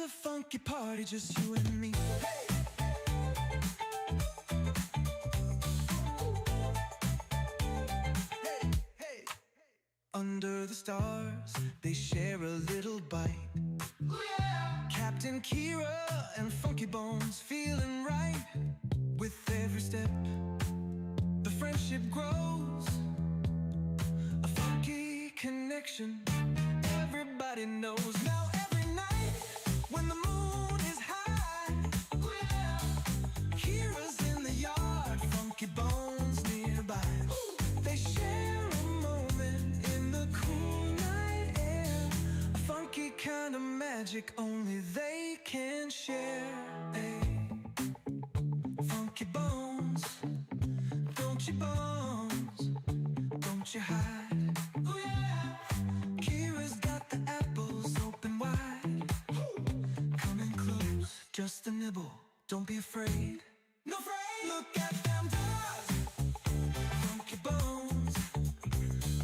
a funky party, just you and me. Under the stars, they share a little bite. Ooh, yeah. Captain Kira and Funky Bones feeling right. With every step, the friendship grows. A funky connection, everybody knows. Now every night, when the moon is high, ooh, yeah. Kira's in the yard, Funky Bones nearby. Ooh. They share a moment in the cool night air. A funky kind of magic only they can share. Hey. Funky Bones, don't you bones, don't you hide. Oh yeah, Kira's got the apples open wide. Coming close, just a nibble, don't be afraid. No afraid. Look at them dogs, Funky Bones,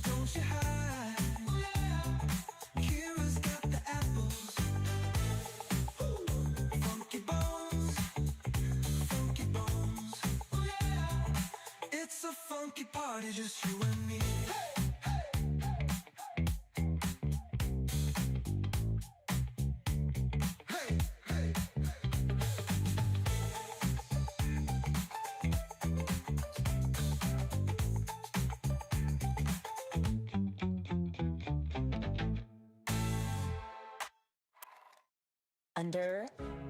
don't you hide. Oh yeah, Kira's got the apples. Funky Bones, Funky Bones. Oh yeah, it's a funky party, just you and me. Hey, hey,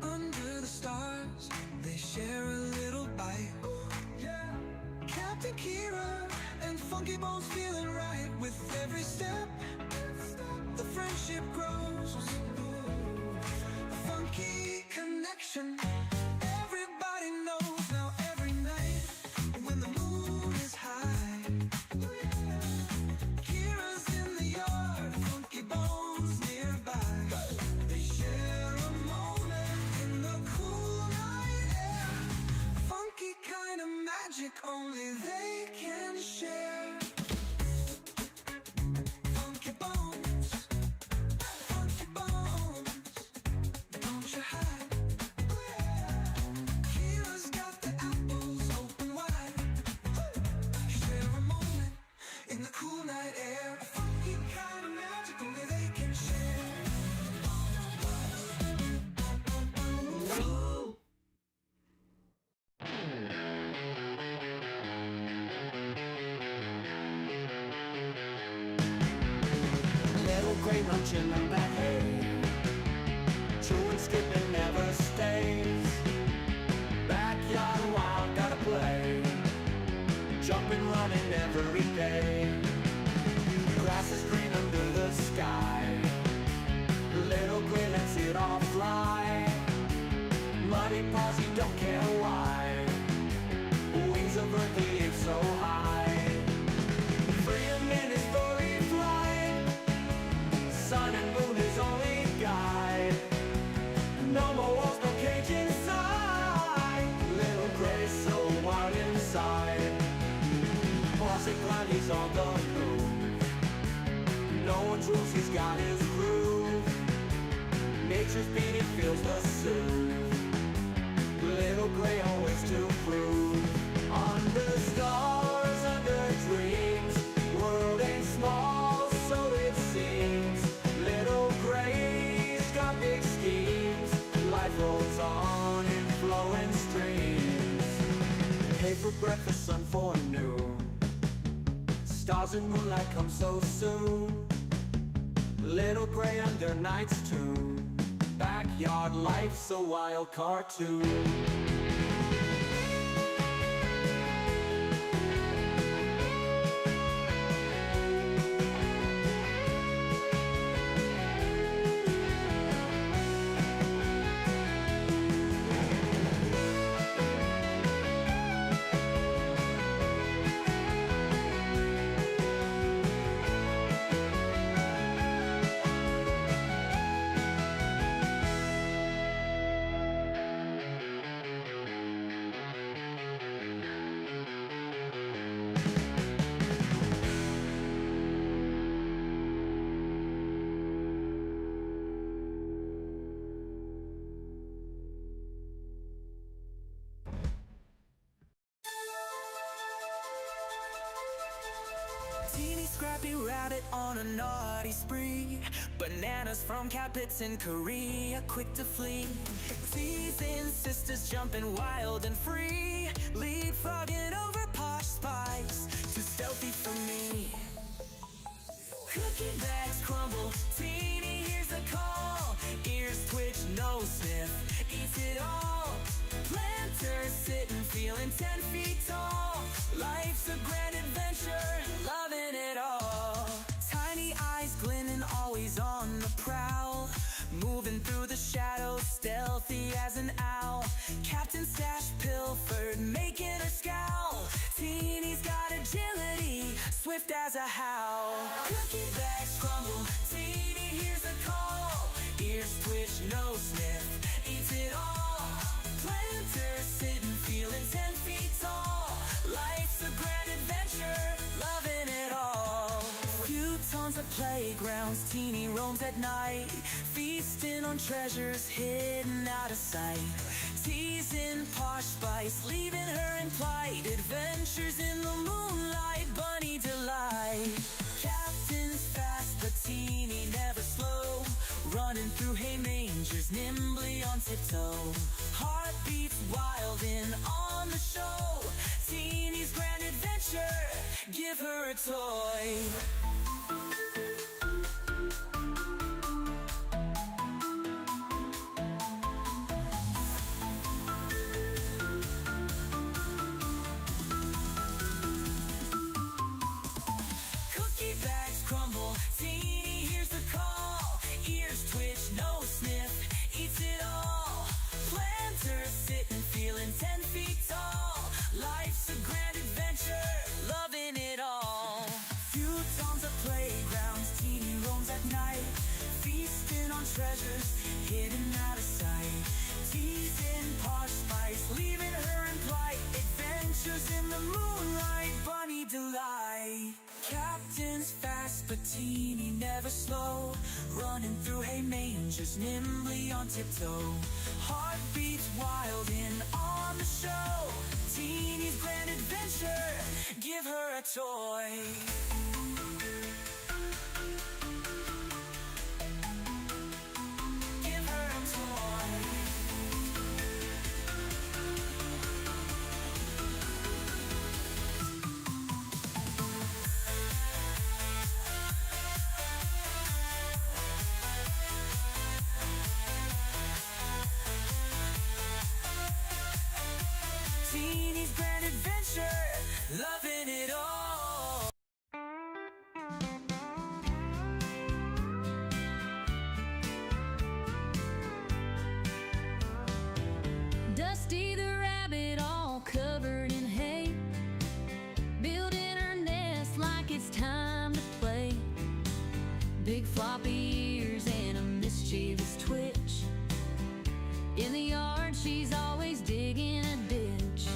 Under the stars, they share a little bite. Yeah, Captain Kira and Funky Bones feeling right. With every step, the friendship grows. A funky connection, everybody knows. Now every night, when the moon is high, Kira's in the yard, Funky Bones nearby. They share a moment in the cool night air. Funky kind of magic only they can share. Funky Bones, Funky Bones, don't you hide. Kira's got the apples open wide. Share a moment in the cool night air. A funky kind of magic only they can share. Little gray munching on that hay, chewing, skipping, never stays. Backyard wild, gotta play, jumping, running every day. Grass is green under the sky, little gray lets it all fly. Muddy paws, he don't care why, wings of earth, he aims so high. Freedom in his furry flight, sun and moon his only guide. No more walls, no cage inside, little gray so wild inside. Posh climb, he's on the move, no one's rules, he's got his groove. Nature's beat, he feels the soothe, little gray always to prove. Under stars, under dreams, world ain't small, so it seems. Little gray's got big schemes, life rolls on in flowing streams. Hay for breakfast, sun for noon, stars and moonlight come so soon. Little gray under night's tune, backyard life's a wild cartoon. stripy rabbit on a naughty spree. Bananas from cow pits in Korea, quick to flee. Teasing sisters jumping wild and free. Leapfrogging over Posh spice, too stealthy for me. Cookie bags crumble, teeny hears the call. Ears twitch, nose sniff, eats it all. Planters sitting, feeling 10 feet tall. Life's a grand adventure, loving it all. Tiny eyes glinting, always on the prowl. Moving through the shadows, stealthy as an owl. Captain Stash pilfered, making her scowl. Teeny's got agility, swift as a howl. Cookie bags crumble, Teeny hears the call. Ears twitch, nose sniff, eats it all. Planters sitting, feeling 10 feet tall. Life's a grand adventure, loving it all. Few tons of playgrounds, Teeny roams at night. Feasting on treasures hidden out of sight. Teasing Posh spice, leaving her in plight. Adventures in the moonlight, bunny delight. Captain's fast, but Teeny never slow. Running through hay mangers, nimbly on tiptoe. Heartbeats wild in on the show. Teeny's grand adventure, give her a toy. Cookie bags crumble, Teeny hears the call. Ears twitch, nose sniff, eats it all. Planters sitting, feeling 10 feet tall. Life's a grand adventure, loving it all. Few tons of playgrounds, Teeny roams at night. Feasting on treasures hidden out of sight. Teasing Posh spice, leaving her in plight. Adventures in the moonlight, bunny delight. Captain's fast, but Teeny never slow. Running through hay mangers, nimbly on tiptoe. Heartbeats wild in on the show. Teeny's grand adventure, give her a toy. Give her a toy. Teeny's grand adventure, loving it all. Dusty the rabbit, all covered in hay, building her nest like it's time to play. Big floppy ears and a mischievous twitch. In the yard, she's always digging a ditch.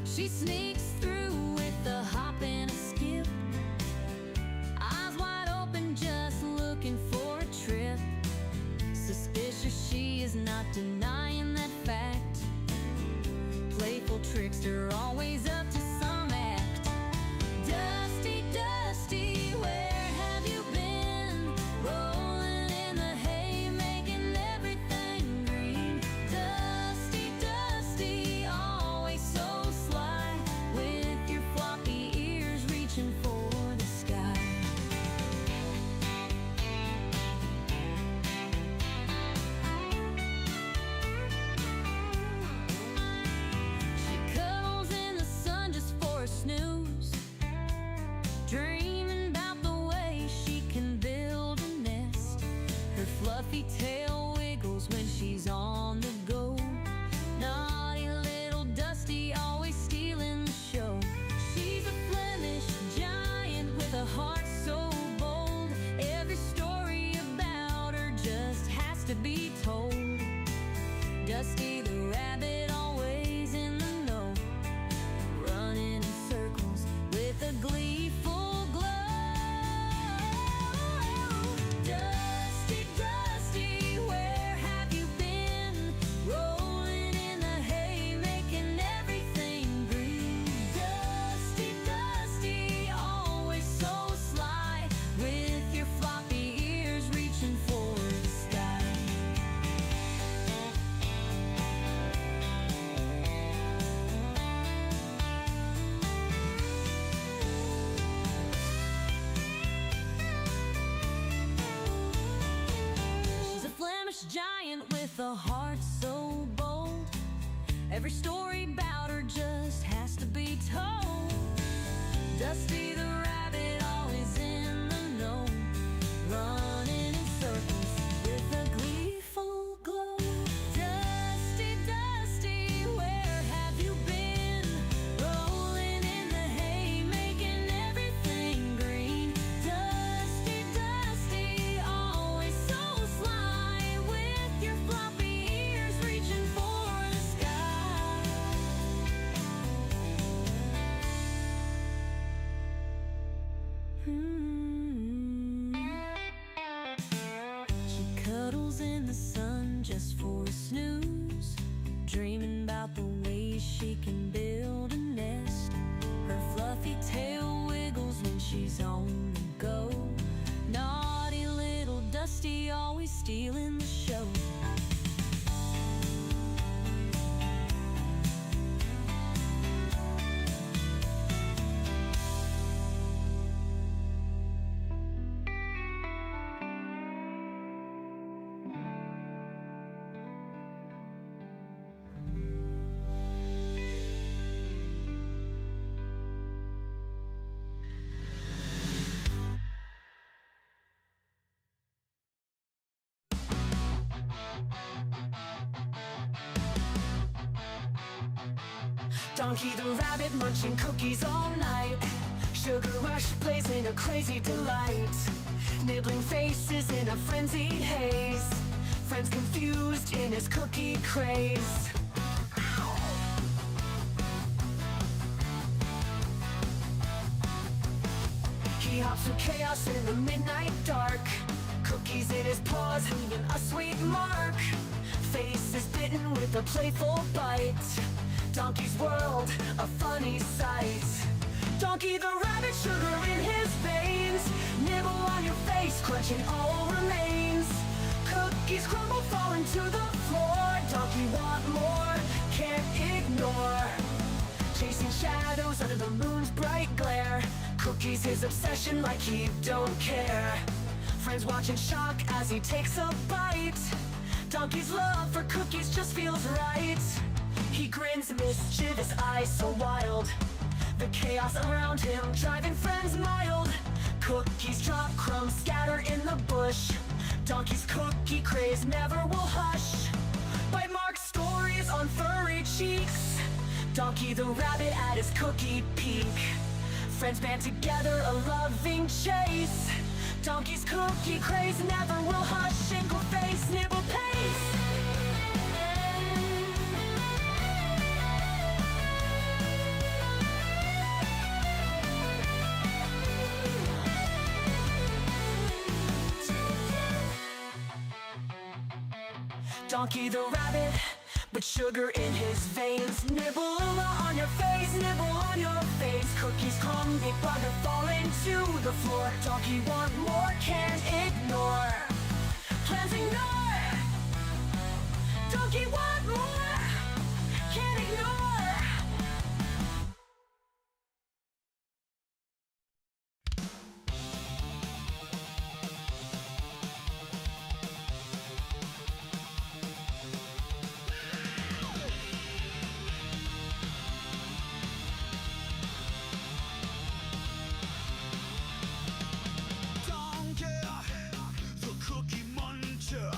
She sneaks through with a hop and a skip, eyes wide open, just looking for a trip. Suspicious, she is not denying that fact. Playful trickster, always up to some act. Dusty, Dusty, where have you been? Rolling in the hay, making everything green. Dusty, Dusty, always so sly, with your floppy ears reaching for the sky. She cuddles in the sun just for a snooze, dreaming about the way she can build a nest. Her fluffy tail wiggles when she's on the go. Naughty little Dusty, always stealing the show. She's a Flemish giant with a heart so bold. Every story about her just has to be told. Dusty the rabbit, always in the know, running in circles with a gleeful glow. Dusty, Dusty, where have you been? Rolling in the hay, making everything green. Dusty, Dusty, always so sly, giant with a heart so bold. Every story about her just has to be told. Dusty the rabbit, always in the know, running in circles with a gleeful glow. Dusty, Dusty, where have you been? Rolling in the hay, making everything green. Dusty, Dusty, always so sly, with your floppy ears reaching for the sky. She cuddles in the sun just for a snooze, dreaming about the ways she can build a nest. Her fluffy tail wiggles when she's on the go. Naughty little Dusty, always stealing the show. Donkey the rabbit munching cookies all night. Sugar rush blazing a crazy delight. Nibbling faces in a frenzied haze. Friends confused in his cookie craze. He hops through chaos in the midnight dark. Cookies in his paws, leaving a sweet mark. Face is bitten with a playful bite. Donkey's world, a funny sight. Donkey the rabbit, sugar in his veins. Nibble on your face, crunching all remains. Cookies crumble, falling to the floor. Donkey want more, can't ignore. Chasing shadows under the moon's bright glare. Cookies his obsession, like he don't care. Friends watch in shock as he takes a bite. Donkey's love for cookies just feels right. He grins, mischievous eyes so wild. The chaos around him driving friends mild. Cookies drop, crumbs scatter in the bush. Donkey's cookie craze never will hush. Bite mark stories on furry cheeks. Donkey the rabbit at his cookie peak. Friends band together, a loving chase. Donkey's cookie craze never will hush. Shingle face, nibble pace. Donkey the rabbit, but sugar in his veins. Nibble on your face, nibble on your face. Cookies crumb, big bugger falling to the floor. Donkey want more, can't ignore. Plans ignore. Donkey want more, can't ignore. Donkey, the cookie muncher,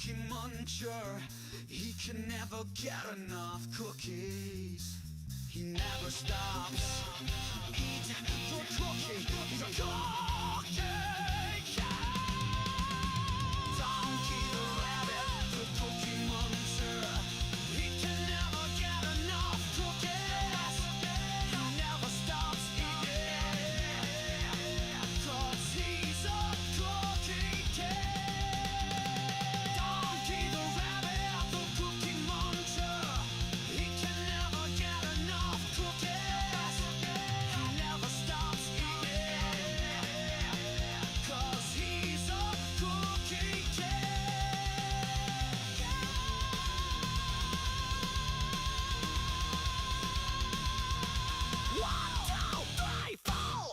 cookie muncher. He can never get enough cookies. He never stops eating the cookie. He's a cookie cat. Donkey the rabbit, the cookie muncher. He can never get enough cookies. He never stops eating, 'cause he's a cookie cat. Donkey the rabbit, the cookie muncher. He can never get enough cookies. He never stops eating, 'cause he's a cookie cat. One, two, three, four.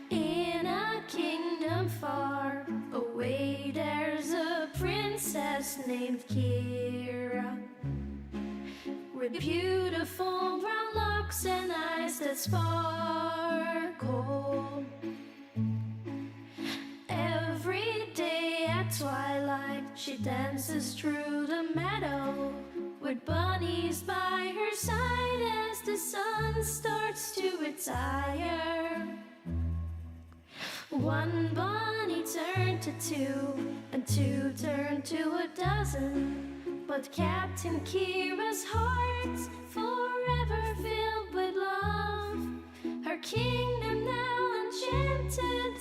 In a kingdom far away, there's a princess named Kira, with beautiful brown locks and eyes that sparkle. Every day at twilight, she dances through the meadow with bunnies by her side as the sun starts to retire. One bunny turned to two, and two turned to a dozen. But Captain Kira's heart's forever filled with love. Her kingdom now enchanted,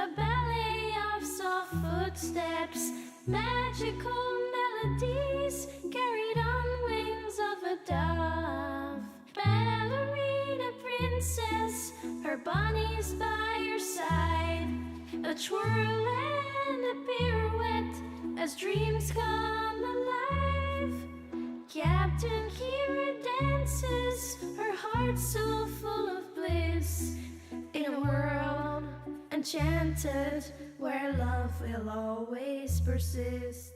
a ballet of soft footsteps, magical melodies carried on wings of a dove. Ballerina princess, her bunnies by her side, a twirl and a pirouette as dreams come alive. Captain Kira dances, her heart so full of bliss, in a world enchanted where love will always persist.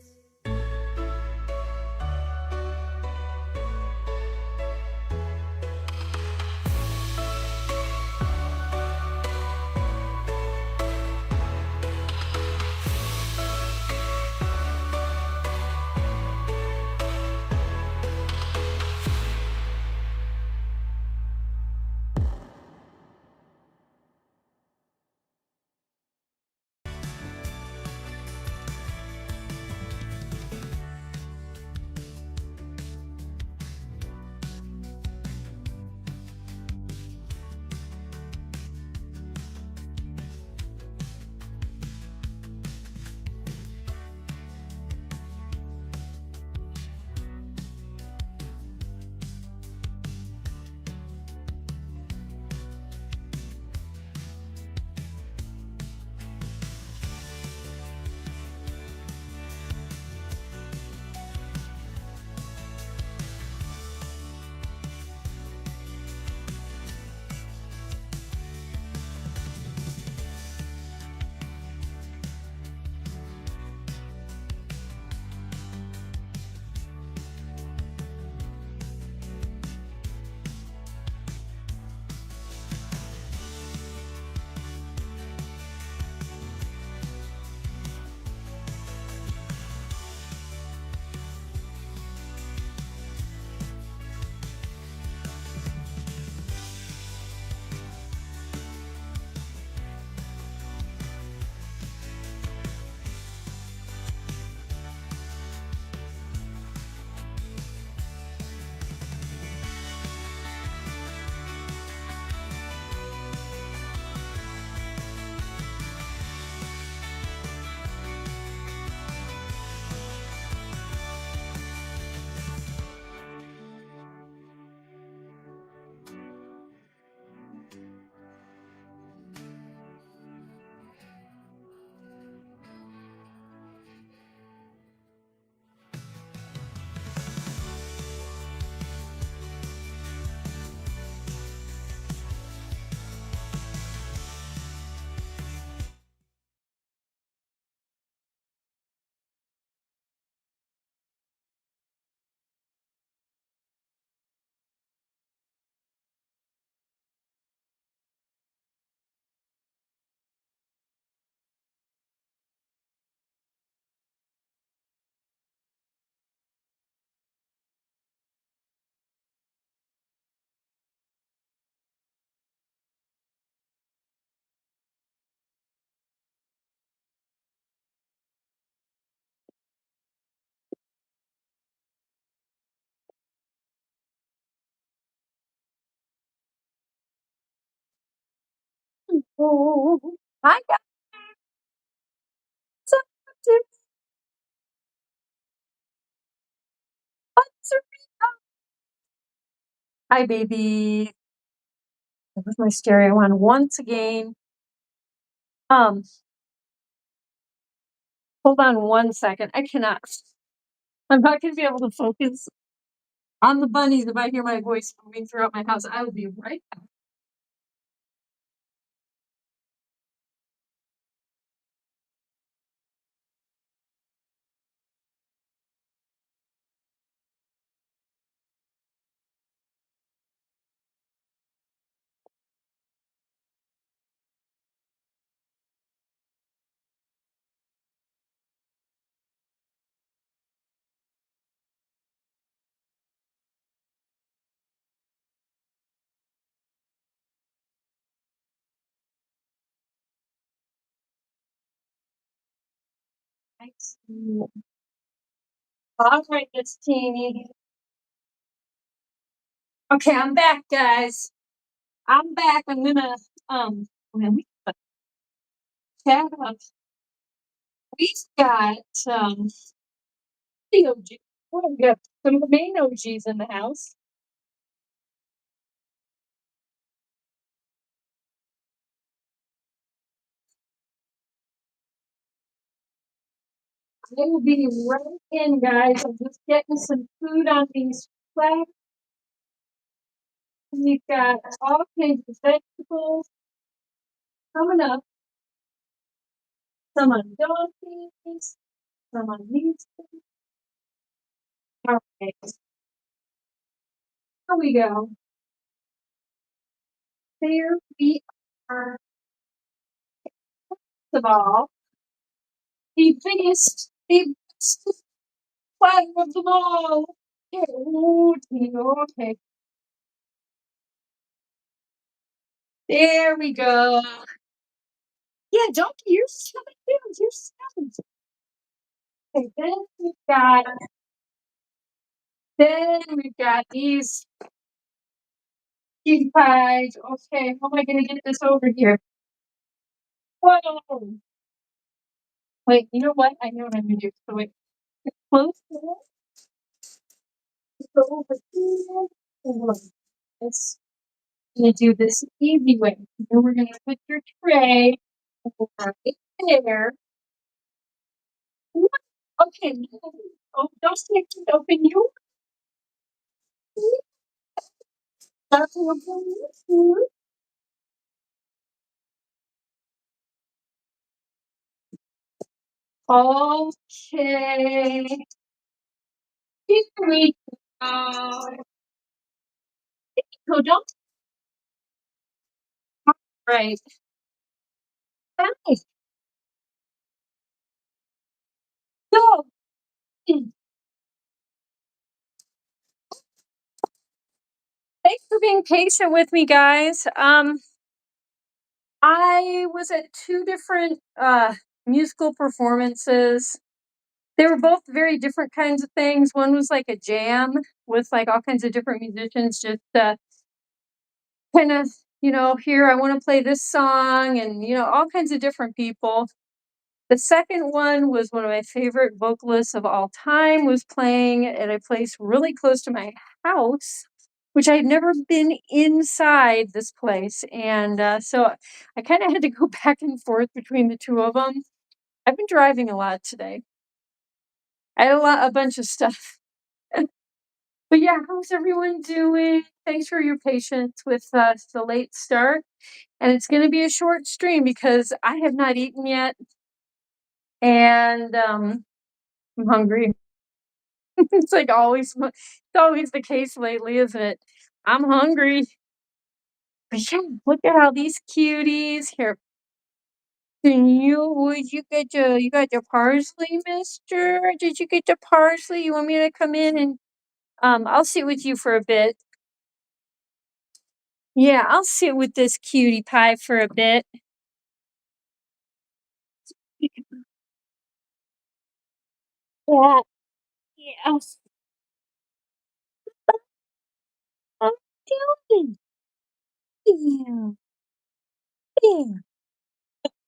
Oh, hi guys. What's up, Bunzerino? Hi, baby. With my stereo on once again. Um, hold on 1 second. I cannot. I'm not gonna be able to focus on the bunnies if I hear my voice moving throughout my house. I will be right back. Thanks. All right, Miss Teeny. Okay, I'm back, guys. I'm back. I'm gonna when we chat up. We've got the OG. Well, we got some of the main OGs in the house. I will be right in, guys. I'm just getting some food on these plates. We've got all kinds of vegetables coming up. Some on donkeys, some on these. All right, here we go. There we are. First of all, the biggest platter of them all. Oh, okay. There we go. Yeah, donkey, you're smelling too. You're smelling. Okay, then we've got these cutie pies. Okay, how am I gonna get this over here? Whoa! Wait, you know what? I know what I'm gonna do. So wait, close this, go over here, and look. This. I'm gonna do this easy way. Then we're gonna put your tray right there. What? Okay, no. Oh, don't stick it open you. That's open you. Okay. Here we go. So don't right. Hi. So thanks for being patient with me, guys. I was at two different musical performances. They were both very different kinds of things. One was like a jam with like all kinds of different musicians, just kind of, here I want to play this song, and all kinds of different people. The second one was one of my favorite vocalists of all time was playing at a place really close to my house, which I had never been inside this place. And so I kind of had to go back and forth between the two of them. I've been driving a lot today. I had a bunch of stuff. But yeah, how's everyone doing? Thanks for your patience with the late start. And it's going to be a short stream because I have not eaten yet. And I'm hungry. It's like it's always the case lately, isn't it? I'm hungry. But yeah, look at all these cuties here. You got your parsley, mister? Did you get the parsley? You want me to come in and I'll sit with you for a bit. Yeah, I'll sit with this cutie pie for a bit. Yeah, yeah. I'm doing. Yeah, yeah.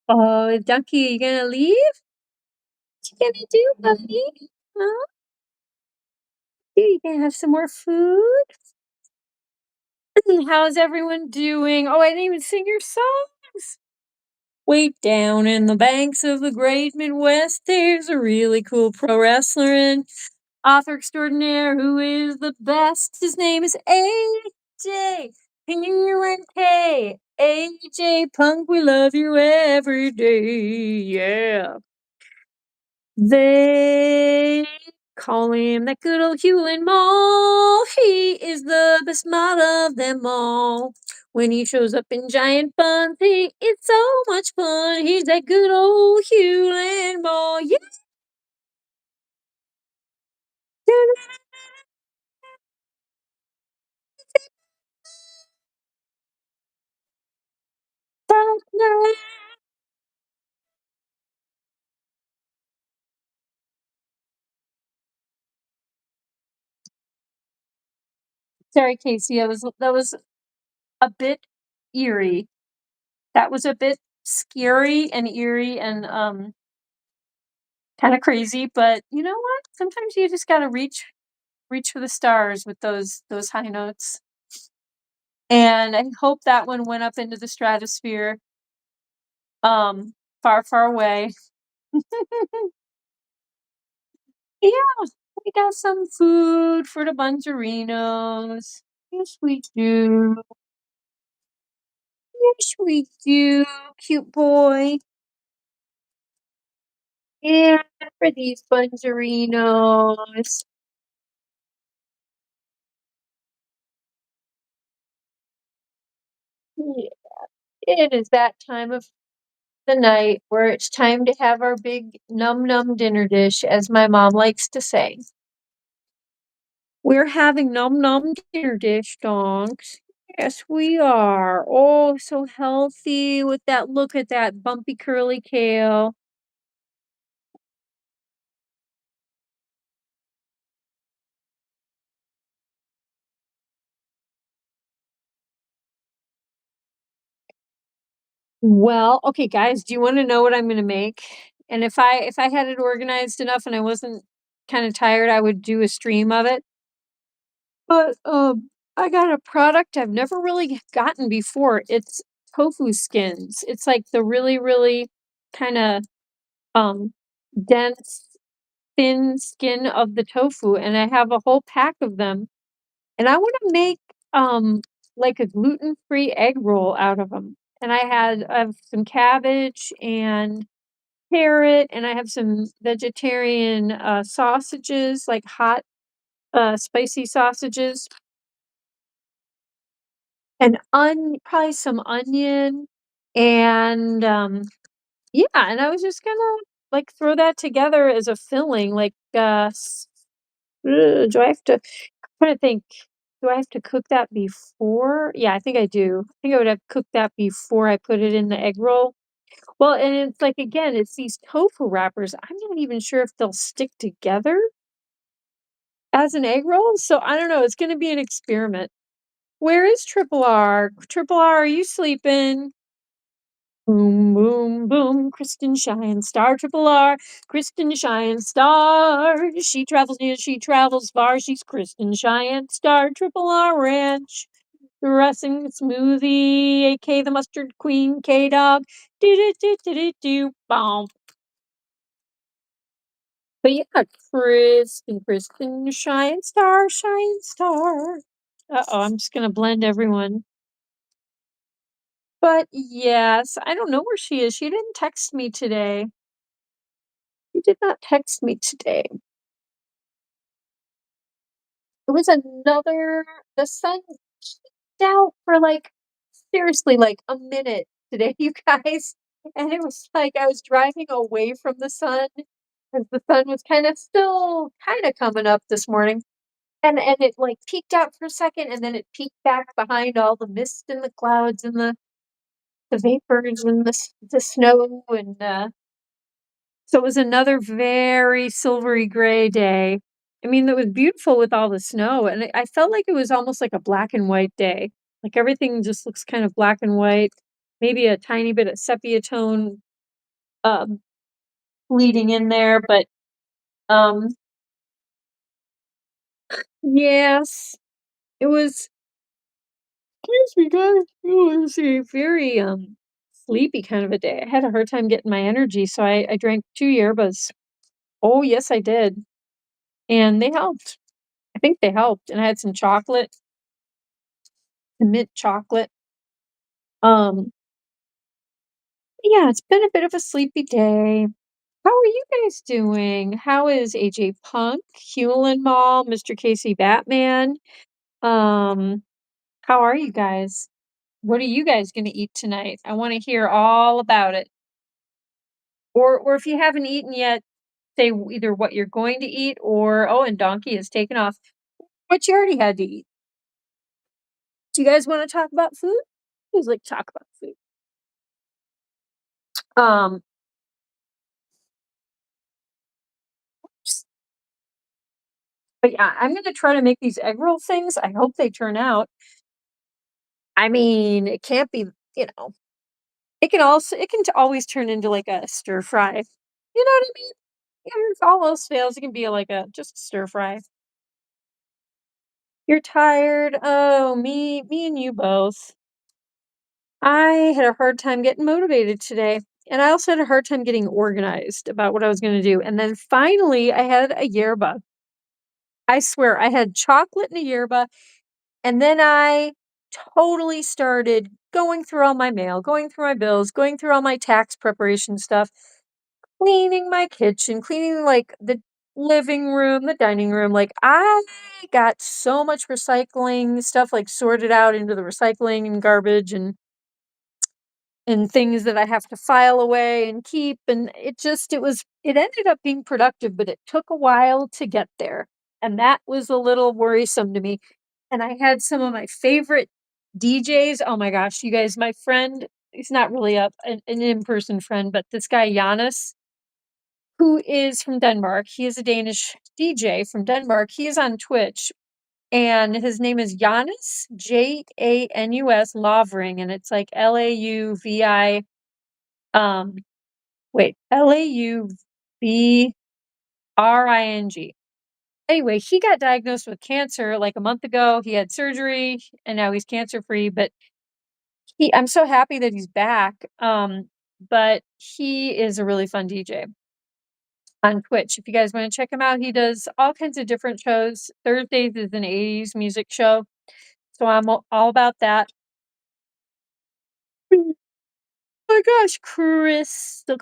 Oh, Ducky, you gonna leave? What you gonna do, buddy? Huh? You gonna have some more food? How's everyone doing? Oh, I didn't even sing your songs. Way down in the banks of the great Midwest, there's a really cool pro wrestler and author extraordinaire who is the best. His name is AJ P-U-N-K. AJ Punk, we love you every day. Yeah. They call him that good old Hewlin' Mall. He is the best mod of them all. When he shows up in giant buns, it's so much fun. He's that good old Hewlin' Mall. Yeah. Sorry, Casey. That was a bit eerie. That was a bit scary and eerie and kind of crazy, but you know what? Sometimes you just gotta reach for the stars with those high notes. And I hope that one went up into the stratosphere, far, far away. Yeah, we got some food for the Bunzerinos. Yes, we do. Yes, we do. Cute boy. Yeah, for these Bunzerinos. Yeah, it is that time of the night where it's time to have our big num num dinner dish, as my mom likes to say. We're having num num dinner dish, donks. Yes, we are. Oh, so healthy with that. Look at that bumpy curly kale. Well, okay, guys, do you want to know what I'm going to make? And if I had it organized enough and I wasn't kind of tired, I would do a stream of it. But I got a product I've never really gotten before. It's tofu skins. It's like the really, really kind of um dense, thin skin of the tofu, and I have a whole pack of them. And I want to make like a gluten-free egg roll out of them. And I have some cabbage and carrot, and I have some vegetarian sausages, like hot spicy sausages. And probably some onion, and, yeah, and I was just gonna, like, throw that together as a filling, like, do I have to trying to think, do I have to cook that before? Yeah, I think I do. I think I would have cooked that before I put it in the egg roll. Well, and it's like, again, it's these tofu wrappers. I'm not even sure if they'll stick together as an egg roll, so I don't know, it's gonna be an experiment. Where is Triple R? Triple R, are you sleeping? Boom, boom, boom. Kristen Shine Star, Triple R. Kristen Shine Star. She travels near, she travels far. She's Kristen Shine Star, Triple R Ranch. Dressing smoothie, aka the Mustard Queen, K Dog. Do do do do do do. Bomb. But yeah, Kristen Shine Star, Shine Star. Uh-oh, I'm just gonna blend everyone. But yes, I don't know where she is. She didn't text me today. She did not text me today. It was another the sun peeked out for, like, seriously, like, a minute today, you guys, and it was like I was driving away from the sun, because the sun was kinda still kinda coming up this morning, and it, like, peeked out for a second, and then it peeked back behind all the mist and the clouds and the vapors and the snow, and, so it was another very silvery gray day. I mean, it was beautiful with all the snow, and I felt like it was almost like a black and white day. Like everything just looks kind of black and white, maybe a tiny bit of sepia tone um, bleeding in there, but, um, yes, it was excuse me, guys. It was a very, sleepy kind of a day. I had a hard time getting my energy, so I drank 2 yerbas. Oh, yes, I did, and they helped. I think they helped, and I had some chocolate, some mint chocolate. Um, yeah, it's been a bit of a sleepy day. How are you guys doing? How is AJ Punk, Hewlin Mall, Mr. Casey Batman? Um, how are you guys? What are you guys gonna eat tonight? I wanna hear all about it. Or if you haven't eaten yet, say either what you're going to eat or oh, and Donkey is taken off. What you already had to eat. Do you guys wanna talk about food? I always like to talk about food. Um, but yeah, I'm gonna try to make these egg roll things. I hope they turn out. I mean, it can't be, you know, it can always turn into like a stir fry. You know what I mean? Yeah, if all else fails, it can be like a just stir fry. You're tired. Oh, me and you both. I had a hard time getting motivated today. And I also had a hard time getting organized about what I was going to do. And then finally, I had a yerba. I swear, I had chocolate and a yerba. And then I totally started going through all my mail, going through my bills, going through all my tax preparation stuff, cleaning my kitchen, cleaning like the living room, the dining room. Like I got so much recycling stuff like sorted out into the recycling and garbage and things that I have to file away and keep. And it ended up being productive, but it took a while to get there. And that was a little worrisome to me. And I had some of my favorite DJs. Oh my gosh, you guys, my friend, he's not really an in-person friend, but this guy, Giannis, who is from Denmark. He is a Danish DJ from Denmark. He is on Twitch and his name is Janus, Janus Lavring, and it's like Lauvi, um, wait, Lauvring. Anyway, he got diagnosed with cancer like a month ago. He had surgery and now he's cancer free, but I'm so happy that he's back. But he is a really fun DJ on Twitch. If you guys want to check him out, he does all kinds of different shows. Thursdays is an 80s music show. So I'm all about that. Oh my gosh, with the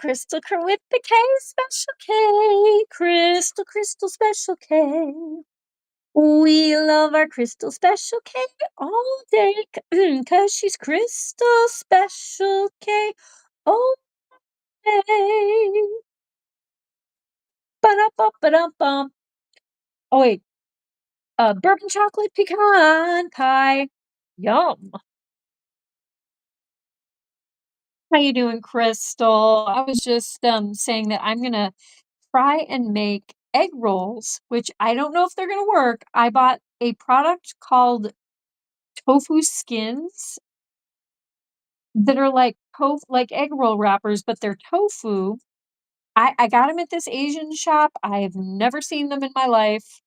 K, special K, Crystal, special K. We love our Crystal Special K all day, cause she's Crystal Special K all day. Ba-da-bum. Oh wait, bourbon chocolate pecan pie. Yum. How you doing, Crystal? I was just saying that I'm gonna try and make egg rolls, which I don't know if they're gonna work. I bought a product called tofu skins that are like egg roll wrappers, but they're tofu. I got them at this Asian shop. I have never seen them in my life.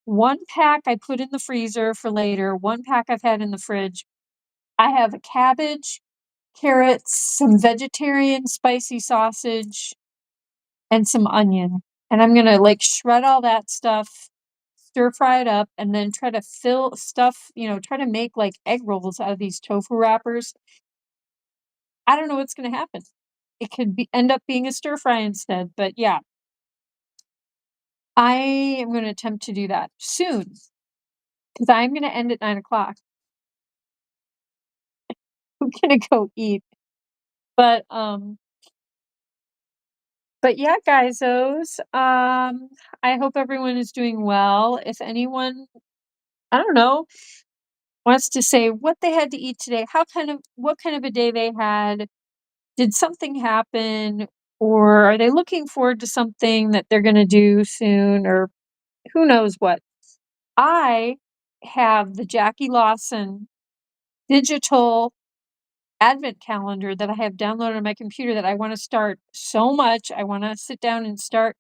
One pack I put in the freezer for later. One pack I've had in the fridge. I have a cabbage, carrots, some vegetarian spicy sausage, and some onion. And I'm gonna like shred all that stuff, stir fry it up, and then try to fill stuff, try to make like egg rolls out of these tofu wrappers. I don't know what's gonna happen. It could end up being a stir fry instead, but yeah. I am gonna attempt to do that soon because I'm gonna end at 9 o'clock. I'm gonna go eat. But but yeah, guys, I hope everyone is doing well. If anyone, I don't know, wants to say what they had to eat today, what kind of a day they had, did something happen, or are they looking forward to something that they're gonna do soon, or who knows what. I have the Jackie Lawson digital advent calendar that I have downloaded on my computer that I wanna start so much. I wanna sit down and start,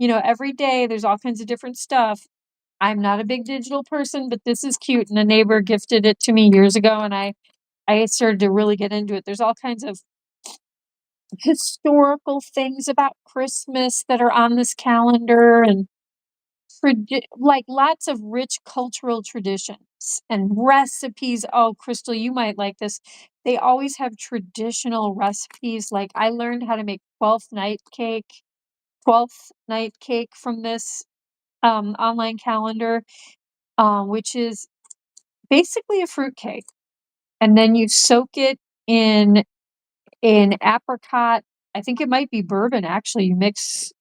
every day there's all kinds of different stuff. I'm not a big digital person, but this is cute, and a neighbor gifted it to me years ago, and I started to really get into it. There's all kinds of historical things about Christmas that are on this calendar and like lots of rich cultural traditions and recipes. Oh, Crystal, you might like this. They always have traditional recipes. Like I learned how to make 12th night cake from this online calendar, which is basically a fruit cake. And then you soak it in apricot. I think it might be bourbon actually. You mix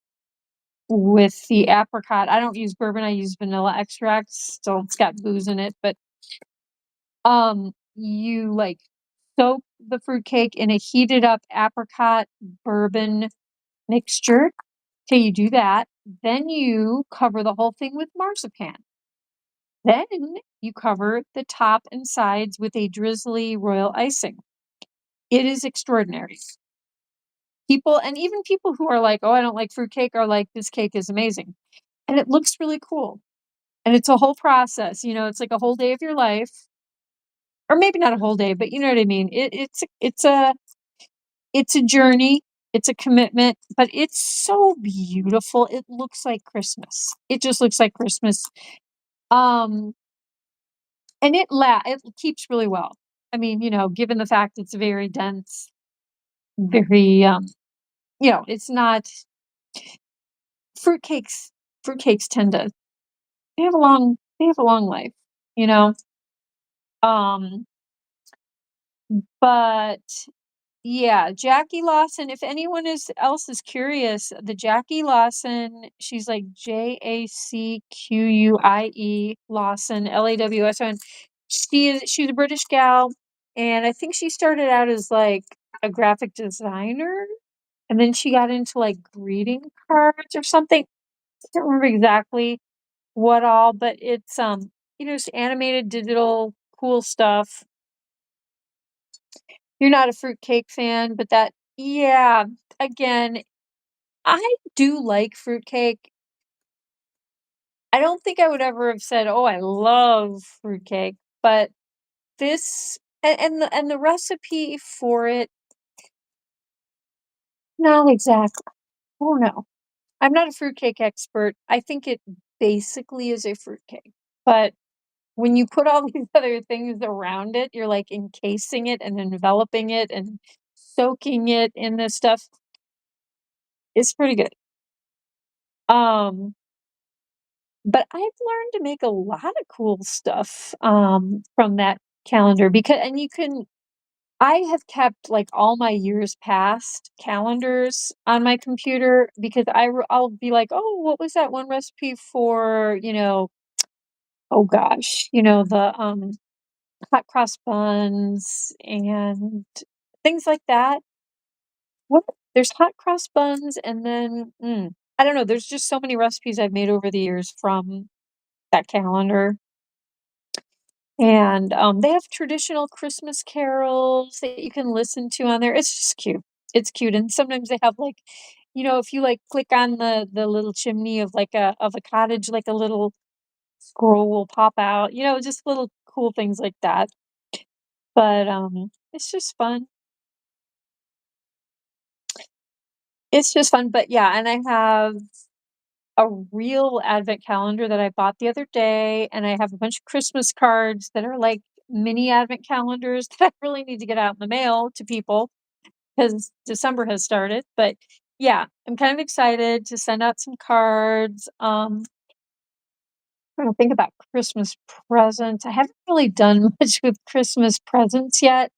with the apricot. I don't use bourbon, I use vanilla extract, so it's got booze in it, but, you, like, soak the fruit cake in a heated up apricot bourbon mixture till you do that, then you cover the whole thing with marzipan. Then you cover the top and sides with a drizzly royal icing. It is extraordinary. People and even people who are like, "Oh, I don't like fruit cake," are like, "This cake is amazing." And it looks really cool. And it's a whole process, it's like a whole day of your life, or maybe not a whole day, but you know what I mean? It's a journey, it's a commitment, but it's so beautiful. It looks like Christmas. It just looks like Christmas. Um, and it keeps really well. I mean, given the fact it's very dense, very, it's not fruitcakes fruitcakes tend to they have a long life, you know? Um, but yeah, Jackie Lawson, if anyone else is curious, the Jackie Lawson, she's like Jacquie Lawson, Lawson. She's a British gal, and I think she started out as like a graphic designer, and then she got into like greeting cards or something. I don't remember exactly what all, but it's just animated digital cool stuff. You're not a fruitcake fan, but yeah, again, I do like fruitcake. I don't think I would ever have said, "Oh, I love fruitcake," but this and the recipe for it, not exactly. I don't know. I'm not a fruitcake expert. I think it basically is a fruitcake, but when you put all these other things around it, you're like encasing it and enveloping it and soaking it in this stuff. It's pretty good. Um, but I've learned to make a lot of cool stuff, from that calendar because and you can I have kept, like, all my years past calendars on my computer because I'll be like, "Oh, what was that one recipe for," oh gosh, hot cross buns and things like that. What There's hot cross buns and then, I don't know, there's just so many recipes I've made over the years from that calendar. And, they have traditional Christmas carols that you can listen to on there. It's just cute. It's cute, and sometimes they have, like, if you, like, click on the little chimney of a cottage, like, a little scroll will pop out, just little cool things like that. But, it's just fun. It's just fun, but yeah, and I have a real advent calendar that I bought the other day, and I have a bunch of Christmas cards that are like mini advent calendars that I really need to get out in the mail to people because December has started. But yeah, I'm kind of excited to send out some cards. Trying to think about Christmas presents. I haven't really done much with Christmas presents yet,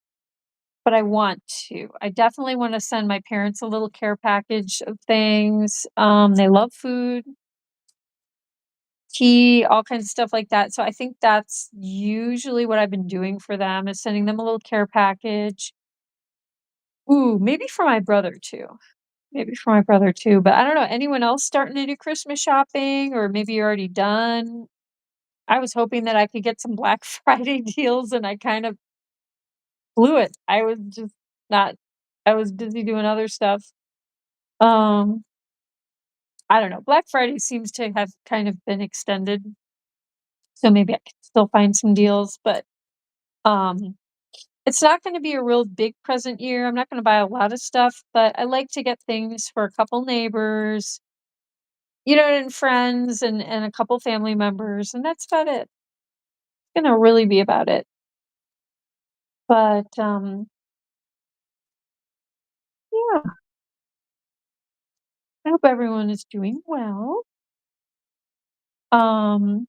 but I want to. I definitely want to send my parents a little care package of things. They love food, tea, all kinds of stuff like that. So I think that's usually what I've been doing for them is sending them a little care package. Ooh, maybe for my brother too. Maybe for my brother too. But I don't know. Anyone else starting to do Christmas shopping or maybe you're already done? I was hoping that I could get some Black Friday deals and I kind of blew it. I was just not I was busy doing other stuff. Um, I don't know. Black Friday seems to have kind of been extended, so maybe I could still find some deals, but, um, it's not gonna be a real big present year. I'm not gonna buy a lot of stuff, but I like to get things for a couple neighbors, and friends and a couple family members, and that's about it. It's gonna really be about it. But, yeah, I hope everyone is doing well. Um,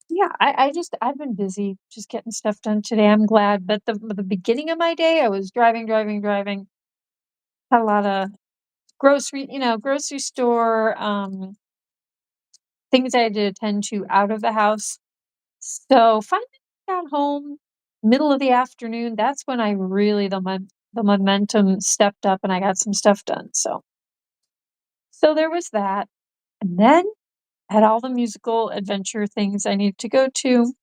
yeah, I've been busy just getting stuff done today. I'm glad, but the beginning of my day, I was driving, driving, driving. Had a lot of grocery store, things I had to attend to out of the house. So finally got home, middle of the afternoon. That's when I really the momentum stepped up and I got some stuff done. So there was that. And then I had all the musical adventure things I needed to go to.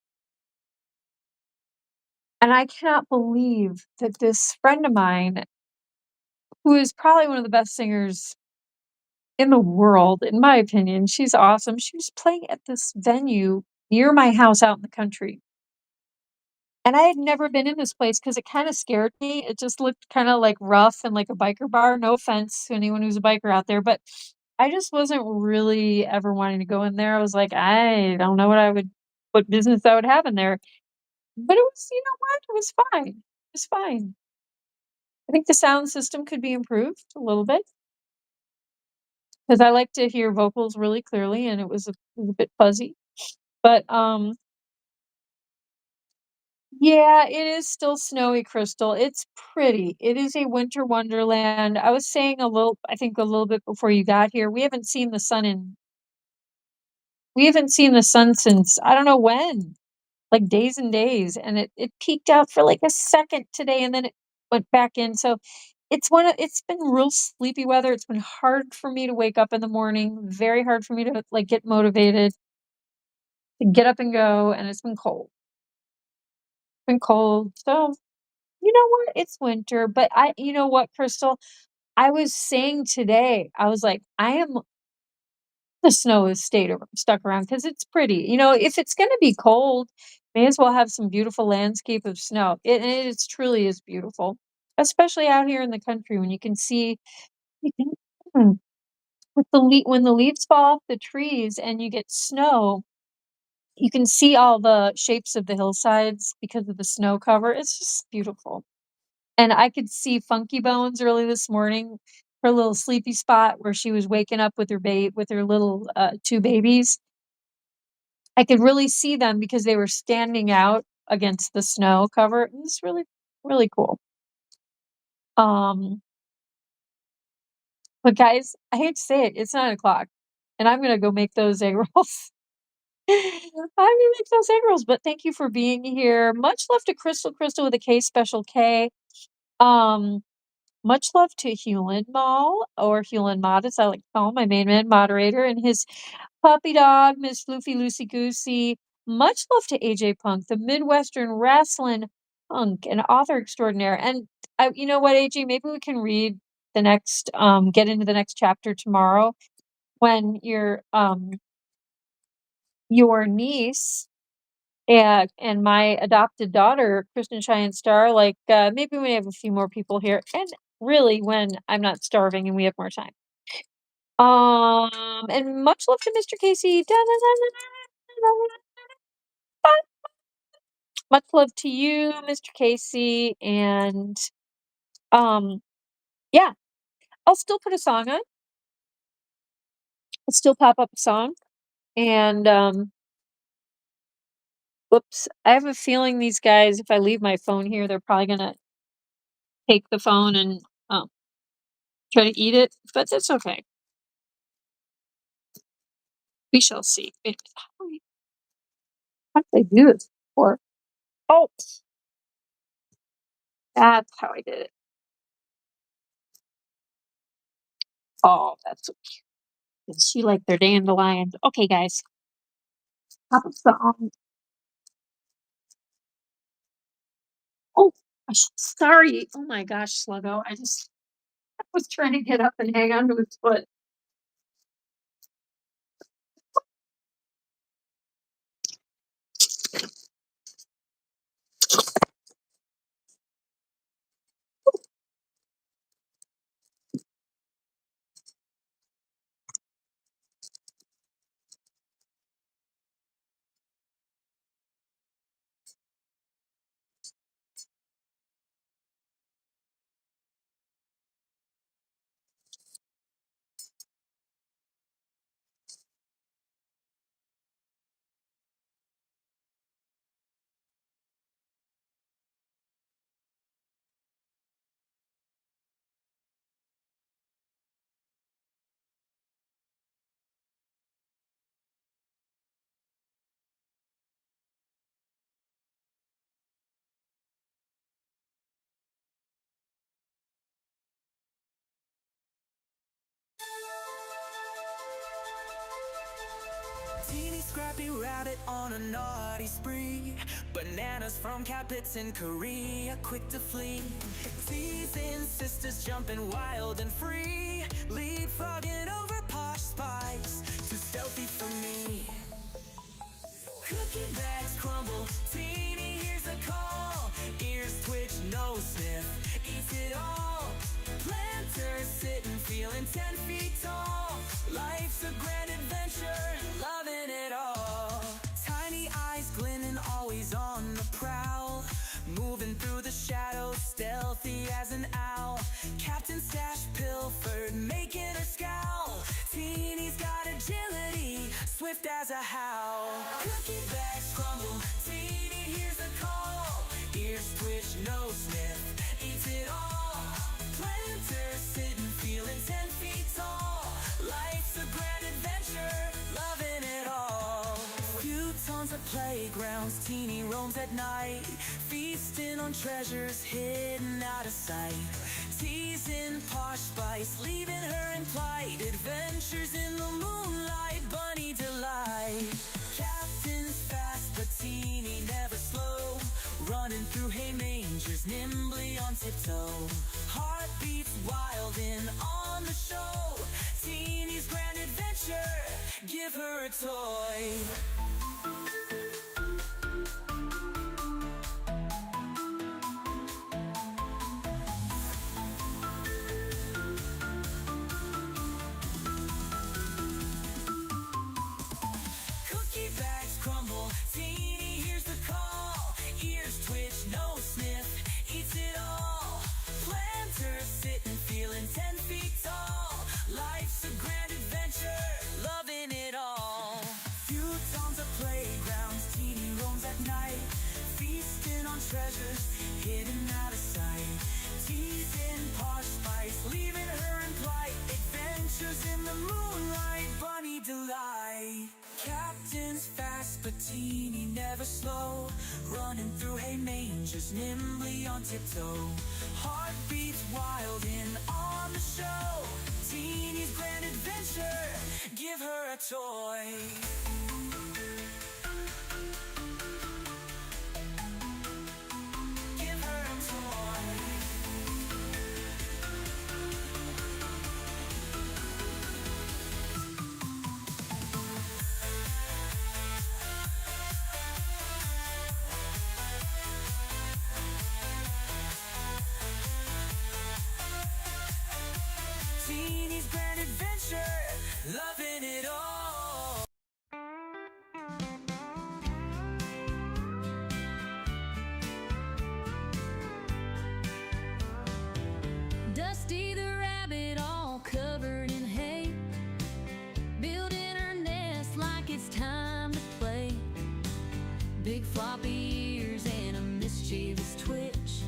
And I cannot believe that this friend of mine, who is probably one of the best singers in the world, in my opinion, she's awesome. She was playing at this venue near my house out in the country. And I had never been in this place because it kinda scared me. It just looked kinda, like, rough and like a biker bar. No offense to anyone who's a biker out there, but I just wasn't really ever wanting to go in there. I was like, "I don't know what business I would have in there." But it was you know what? It was fine. It was fine. I think the sound system could be improved a little bit because I like to hear vocals really clearly, and it was a bit fuzzy. But, yeah, it is still snowy, Crystal. It's pretty. It is a winter wonderland. I was saying I think a little bit before you got here, we haven't seen the sun since I don't know when, like days and days, and it peaked out for like a second today and then it went back in. So it's been real sleepy weather. It's been hard for me to wake up in the morning, very hard for me to like get motivated to get up and go, and it's been cold. Been cold. So you know what? It's winter, but you know what, Crystal? I was saying today, I was like, I am the snow has stuck around because it's pretty. If it's going to be cold, may as well have some beautiful landscape of snow. It truly is beautiful, especially out here in the country when you can, mm, when the leaves fall off the trees and you get snow, you can see all the shapes of the hillsides because of the snow cover. It's just beautiful. And I could see Funky Bones early this morning, her little sleepy spot where she was waking up with with her little, 2 babies. I could really see them because they were standing out against the snow cover. It was really, really cool. Um, but guys, I hate to say it, it's 9 o'clock, and I'm gonna go make those egg rolls. I'm gonna make those egg rolls, but thank you for being here. Much love to Crystal with a K, special K. Um Much love to Hewlin Mall, or Hewlin Mod, as I like to call him, my main man moderator, and his puppy dog, Miss Floofy Loosey Goosey. Much love to AJ Punk, the Midwestern wrestling punk and author extraordinaire. And you know what, AJ? Maybe we can get into the next chapter tomorrow when your niece and my adopted daughter, Kristen Cheyenne Star, like, maybe we have a few more people here, and really when I'm not starving and we have more time. And much love to Mr. Casey. Much love to you, Mr. Casey, and, um, yeah, I'll still put a song on. I'll still pop up a song, and, whoops, I have a feeling these guys, if I leave my phone here, they're probably gonna take the phone and, try to eat it, but that's okay. We shall see. How did they do this before? Oh, that's how I did it. Oh, that's so cute. Does she like their dandelions? Okay, guys. Pop a song. Oh, sorry. Oh my gosh, Sluggo. I was trying to get up and hang on to his foot. Teeny scrappy rabbit on a naughty spree. Bananas from cat pits in Korea, quick to flee. Teasing sisters jumping wild and free. Leapfrogging over Posh spice, too stealthy for me. Cookie bags crumble, Teeny hears a call. Ears twitch, nose sniff, eats it all. Planters sitting, feeling 10 feet tall. Life's a grand adventure, loving it all. Tiny eyes glinting, always on the prowl. Moving through the shadows, stealthy as an owl. Captain Stash pilfered, making her scowl. Teeny's got agility, swift as a howl. Cookie bags crumble, Teeny hears a call. Ears twitch, nose sniff, eats it all. Planters sitting, feeling 10 feet tall. Life's a grand adventure, loving it all. Few tons of playgrounds, Teeny roams at night. Feasting on treasures hidden out of sight. Teasing Posh spice, leaving her in plight. Adventures in the moonlight, bunny delight. Captain's fast, but Teeny never slow. Running through hay mangers, nimbly on tiptoe. Heartbeats wild in on the show. Teeny's grand adventure, give her a toy. Cookie bags crumble, Teeny hears the call. Ears twitch, nose sniff, eats it all. Planters sitting, feeling 10 feet tall. Life's a grand adventure, loving it all. Few tons of playgrounds, Teeny roams at night. Feasting on treasures hidden out of sight. Teasing Posh spice, leaving her in plight. Adventures in the moonlight, bunny delight. Captain's fast, but Teeny never slow. Running through hay mangers, nimbly on tiptoe. Heartbeats wild in on the show. Teeny's grand adventure, give her a toy. Give her a toy. Teeny's grand adventure, loving it all. Dusty the rabbit, all covered in hay, building her nest like it's time to play. Big floppy ears and a mischievous twitch.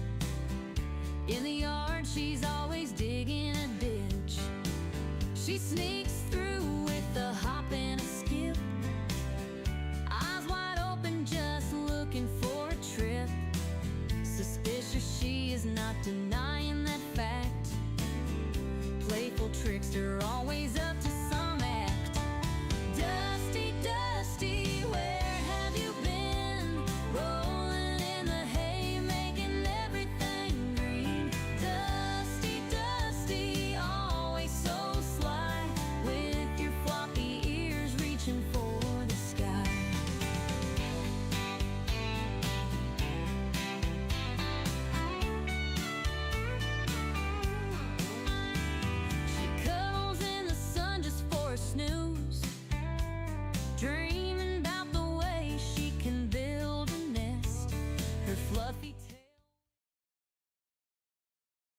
In the yard, she's always digging a ditch. She sneaks